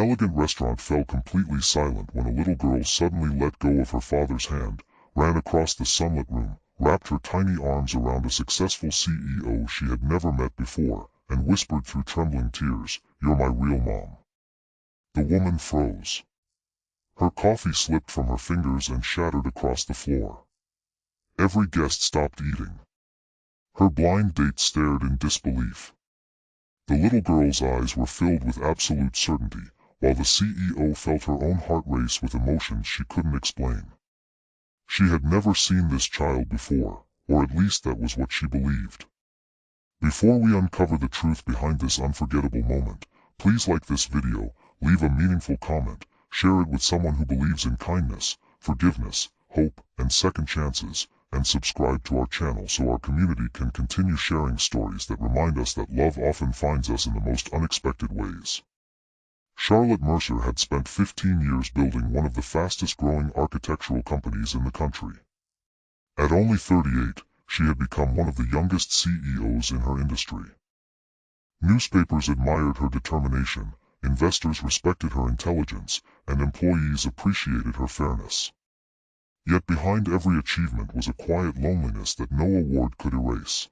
elegant restaurant fell completely silent when a little girl suddenly let go of her father's hand, ran across the sunlit room, wrapped her tiny arms around a successful CEO she had never met before, and whispered through trembling tears, "You're my real mom." The woman froze. Her coffee slipped from her fingers and shattered across the floor. Every guest stopped eating. Her blind date stared in disbelief. The little girl's eyes were filled with absolute certainty, while the CEO felt her own heart race with emotions she couldn't explain. She had never seen this child before, or at least that was what she believed. Before we uncover the truth behind this unforgettable moment, please like this video, leave a meaningful comment, share it with someone who believes in kindness, forgiveness, hope, and second chances, and subscribe to our channel so our community can continue sharing stories that remind us that love often finds us in the most unexpected ways. Charlotte Mercer had spent 15 years building one of the fastest growing architectural companies in the country. At only 38, she had become one of the youngest CEOs in her industry. Newspapers admired her determination, investors respected her intelligence, and employees appreciated her fairness. Yet behind every achievement was a quiet loneliness that no award could erase.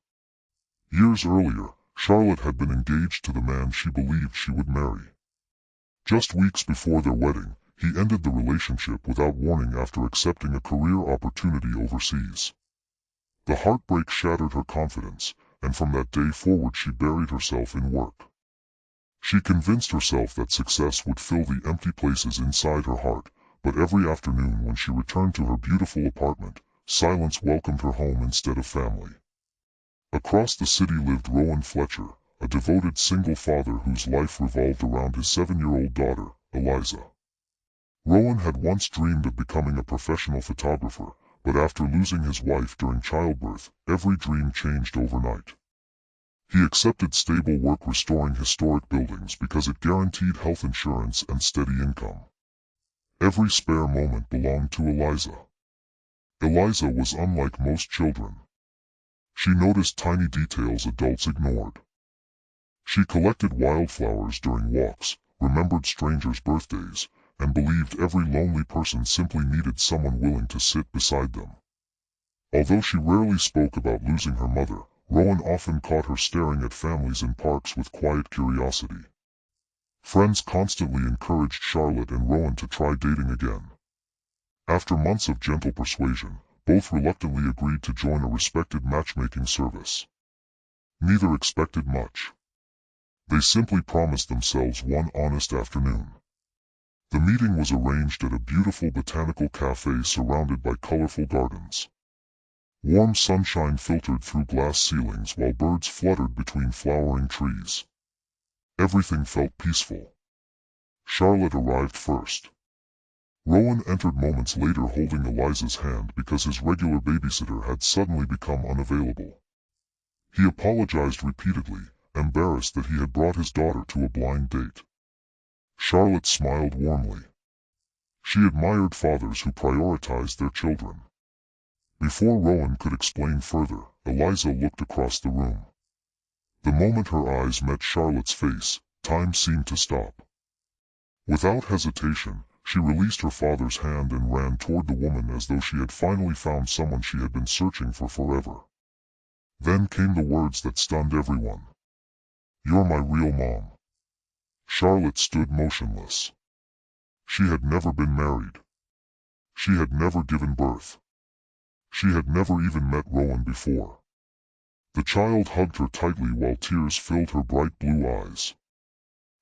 Years earlier, Charlotte had been engaged to the man she believed she would marry. Just weeks before their wedding, he ended the relationship without warning after accepting a career opportunity overseas. The heartbreak shattered her confidence, and from that day forward she buried herself in work. She convinced herself that success would fill the empty places inside her heart, but every afternoon when she returned to her beautiful apartment, silence welcomed her home instead of family. Across the city lived Rowan Fletcher, a devoted single father whose life revolved around his 7-year-old daughter, Eliza. Rowan had once dreamed of becoming a professional photographer, but after losing his wife during childbirth, every dream changed overnight. He accepted stable work restoring historic buildings because it guaranteed health insurance and steady income. Every spare moment belonged to Eliza. Eliza was unlike most children. She noticed tiny details adults ignored. She collected wildflowers during walks, remembered strangers' birthdays, and believed every lonely person simply needed someone willing to sit beside them. Although she rarely spoke about losing her mother, Rowan often caught her staring at families in parks with quiet curiosity. Friends constantly encouraged Charlotte and Rowan to try dating again. After months of gentle persuasion, both reluctantly agreed to join a respected matchmaking service. Neither expected much. They simply promised themselves one honest afternoon. The meeting was arranged at a beautiful botanical cafe surrounded by colorful gardens. Warm sunshine filtered through glass ceilings while birds fluttered between flowering trees. Everything felt peaceful. Charlotte arrived first. Rowan entered moments later holding Eliza's hand because his regular babysitter had suddenly become unavailable. He apologized repeatedly, embarrassed that he had brought his daughter to a blind date. Charlotte smiled warmly. She admired fathers who prioritized their children. Before Rowan could explain further, Eliza looked across the room. The moment her eyes met Charlotte's face, time seemed to stop. Without hesitation, she released her father's hand and ran toward the woman as though she had finally found someone she had been searching for forever. Then came the words that stunned everyone. "You're my real mom." Charlotte stood motionless. She had never been married. She had never given birth. She had never even met Rowan before. The child hugged her tightly while tears filled her bright blue eyes.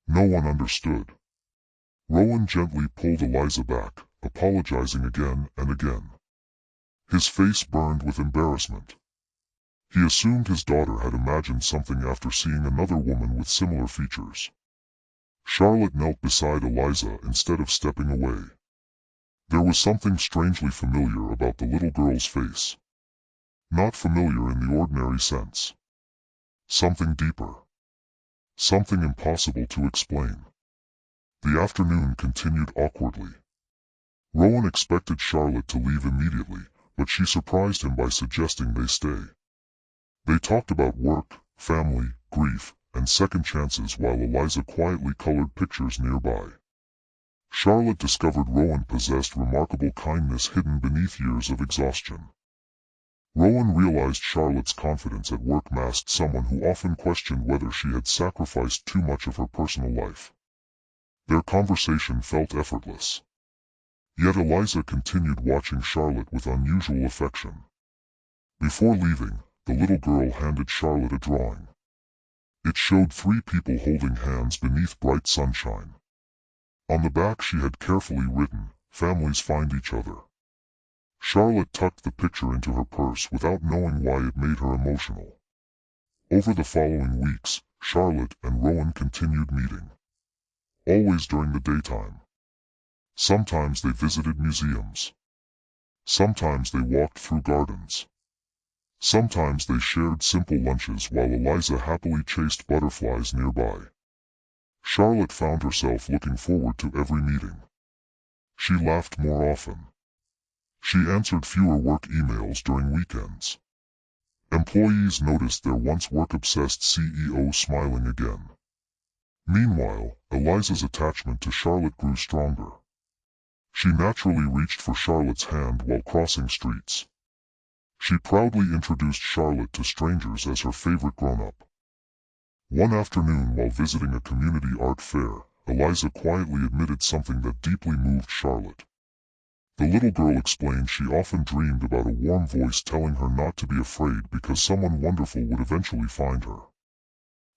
No one understood. Rowan gently pulled Eliza back, apologizing again and again. His face burned with embarrassment. He assumed his daughter had imagined something after seeing another woman with similar features. Charlotte knelt beside Eliza instead of stepping away. There was something strangely familiar about the little girl's face. Not familiar in the ordinary sense. Something deeper. Something impossible to explain. The afternoon continued awkwardly. Rowan expected Charlotte to leave immediately, but she surprised him by suggesting they stay. They talked about work, family, grief, and second chances while Eliza quietly colored pictures nearby. Charlotte discovered Rowan possessed remarkable kindness hidden beneath years of exhaustion. Rowan realized Charlotte's confidence at work masked someone who often questioned whether she had sacrificed too much of her personal life. Their conversation felt effortless. Yet Eliza continued watching Charlotte with unusual affection. Before leaving, the little girl handed Charlotte a drawing. It showed three people holding hands beneath bright sunshine. On the back she had carefully written, "Families find each other." Charlotte tucked the picture into her purse without knowing why it made her emotional. Over the following weeks, Charlotte and Rowan continued meeting. Always during the daytime. Sometimes they visited museums. Sometimes they walked through gardens. Sometimes they shared simple lunches while Eliza happily chased butterflies nearby. Charlotte found herself looking forward to every meeting. She laughed more often. She answered fewer work emails during weekends. Employees noticed their once work-obsessed CEO smiling again. Meanwhile, Eliza's attachment to Charlotte grew stronger. She naturally reached for Charlotte's hand while crossing streets. She proudly introduced Charlotte to strangers as her favorite grown-up. One afternoon while visiting a community art fair, Eliza quietly admitted something that deeply moved Charlotte. The little girl explained she often dreamed about a warm voice telling her not to be afraid because someone wonderful would eventually find her.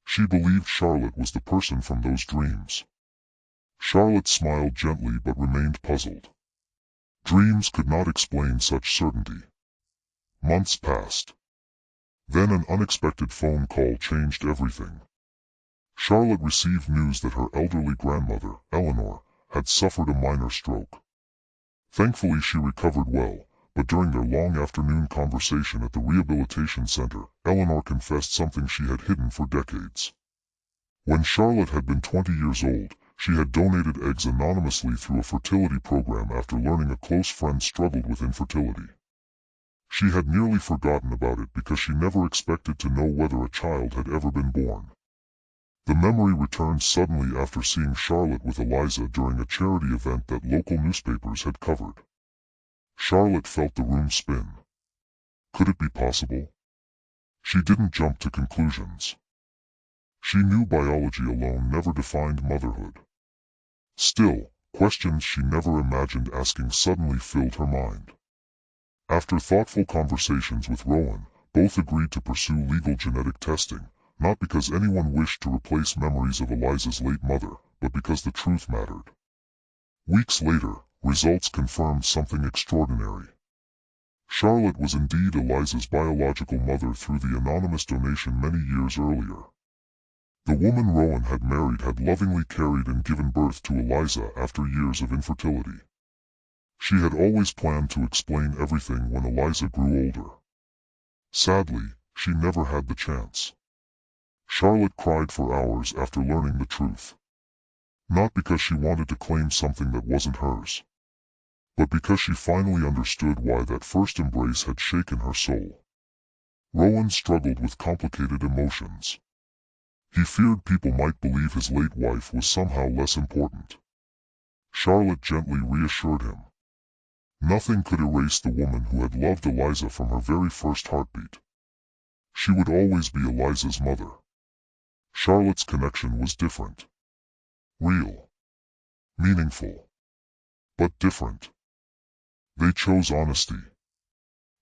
She believed Charlotte was the person from those dreams. Charlotte smiled gently but remained puzzled. Dreams could not explain such certainty. Months passed. Then an unexpected phone call changed everything. Charlotte received news that her elderly grandmother, Eleanor, had suffered a minor stroke. Thankfully she recovered well, but during their long afternoon conversation at the rehabilitation center, Eleanor confessed something she had hidden for decades. When Charlotte had been 20 years old, she had donated eggs anonymously through a fertility program after learning a close friend struggled with infertility. She had nearly forgotten about it because she never expected to know whether a child had ever been born. The memory returned suddenly after seeing Charlotte with Eliza during a charity event that local newspapers had covered. Charlotte felt the room spin. Could it be possible? She didn't jump to conclusions. She knew biology alone never defined motherhood. Still, questions she never imagined asking suddenly filled her mind. After thoughtful conversations with Rowan, both agreed to pursue legal genetic testing, not because anyone wished to replace memories of Eliza's late mother, but because the truth mattered. Weeks later, results confirmed something extraordinary. Charlotte was indeed Eliza's biological mother through the anonymous donation many years earlier. The woman Rowan had married had lovingly carried and given birth to Eliza after years of infertility. She had always planned to explain everything when Eliza grew older. Sadly, she never had the chance. Charlotte cried for hours after learning the truth. Not because she wanted to claim something that wasn't hers, but because she finally understood why that first embrace had shaken her soul. Rowan struggled with complicated emotions. He feared people might believe his late wife was somehow less important. Charlotte gently reassured him. Nothing could erase the woman who had loved Eliza from her very first heartbeat. She would always be Eliza's mother. Charlotte's connection was different. Real. Meaningful. But different. They chose honesty.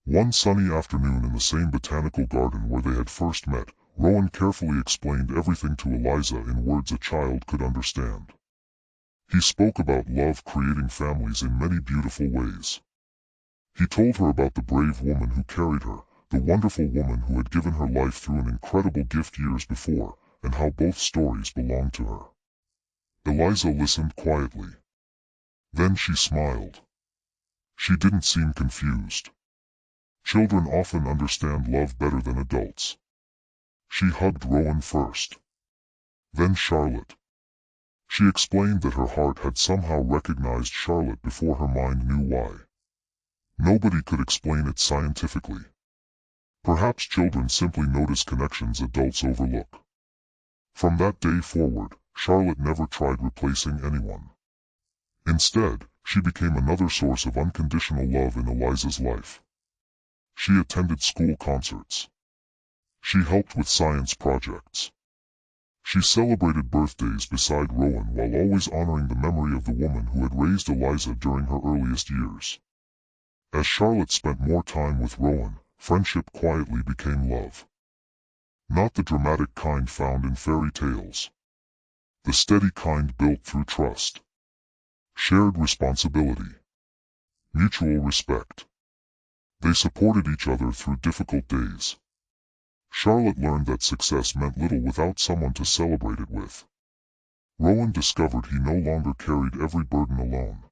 One sunny afternoon in the same botanical garden where they had first met, Rowan carefully explained everything to Eliza in words a child could understand. He spoke about love creating families in many beautiful ways. He told her about the brave woman who carried her, the wonderful woman who had given her life through an incredible gift years before, and how both stories belonged to her. Eliza listened quietly. Then she smiled. She didn't seem confused. Children often understand love better than adults. She hugged Rowan first. Then Charlotte. She explained that her heart had somehow recognized Charlotte before her mind knew why. Nobody could explain it scientifically. Perhaps children simply notice connections adults overlook. From that day forward, Charlotte never tried replacing anyone. Instead, she became another source of unconditional love in Eliza's life. She attended school concerts. She helped with science projects. She celebrated birthdays beside Rowan while always honoring the memory of the woman who had raised Eliza during her earliest years. As Charlotte spent more time with Rowan, friendship quietly became love. Not the dramatic kind found in fairy tales. The steady kind built through trust, shared responsibility, mutual respect. They supported each other through difficult days. Charlotte learned that success meant little without someone to celebrate it with. Rowan discovered he no longer carried every burden alone.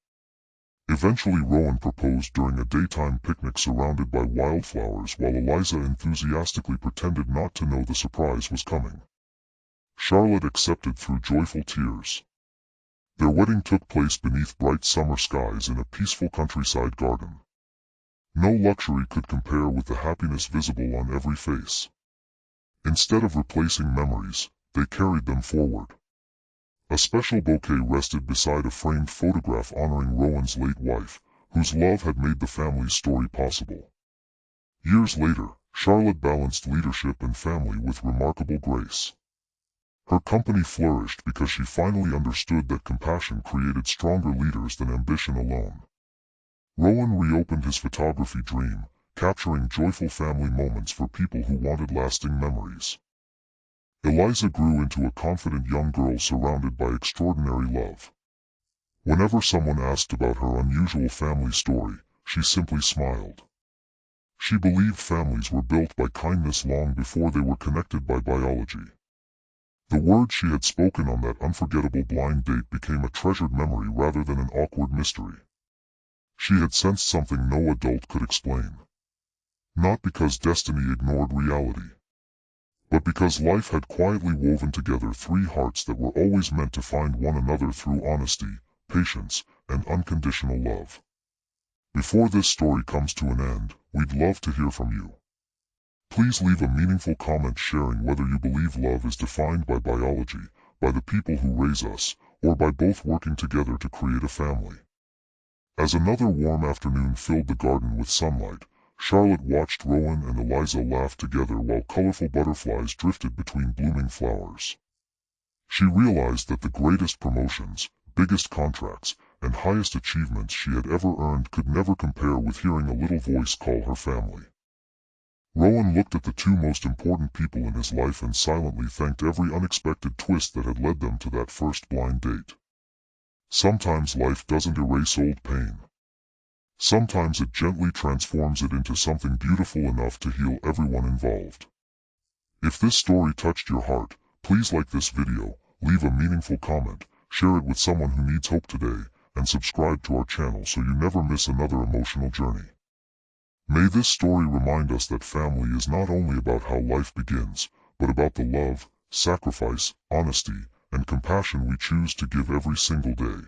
Eventually Rowan proposed during a daytime picnic surrounded by wildflowers while Eliza enthusiastically pretended not to know the surprise was coming. Charlotte accepted through joyful tears. Their wedding took place beneath bright summer skies in a peaceful countryside garden. No luxury could compare with the happiness visible on every face. Instead of replacing memories, they carried them forward. A special bouquet rested beside a framed photograph honoring Rowan's late wife, whose love had made the family's story possible. Years later, Charlotte balanced leadership and family with remarkable grace. Her company flourished because she finally understood that compassion created stronger leaders than ambition alone. Rowan reopened his photography dream, capturing joyful family moments for people who wanted lasting memories. Eliza grew into a confident young girl surrounded by extraordinary love. Whenever someone asked about her unusual family story, she simply smiled. She believed families were built by kindness long before they were connected by biology. The words she had spoken on that unforgettable blind date became a treasured memory rather than an awkward mystery. She had sensed something no adult could explain. Not because destiny ignored reality, but because life had quietly woven together three hearts that were always meant to find one another through honesty, patience, and unconditional love. Before this story comes to an end, we'd love to hear from you. Please leave a meaningful comment sharing whether you believe love is defined by biology, by the people who raise us, or by both working together to create a family. As another warm afternoon filled the garden with sunlight, Charlotte watched Rowan and Eliza laugh together while colorful butterflies drifted between blooming flowers. She realized that the greatest promotions, biggest contracts, and highest achievements she had ever earned could never compare with hearing a little voice call her family. Rowan looked at the two most important people in his life and silently thanked every unexpected twist that had led them to that first blind date. Sometimes life doesn't erase old pain. Sometimes it gently transforms it into something beautiful enough to heal everyone involved. If this story touched your heart, please like this video, leave a meaningful comment, share it with someone who needs hope today, and subscribe to our channel so you never miss another emotional journey. May this story remind us that family is not only about how life begins, but about the love, sacrifice, honesty, and compassion we choose to give every single day.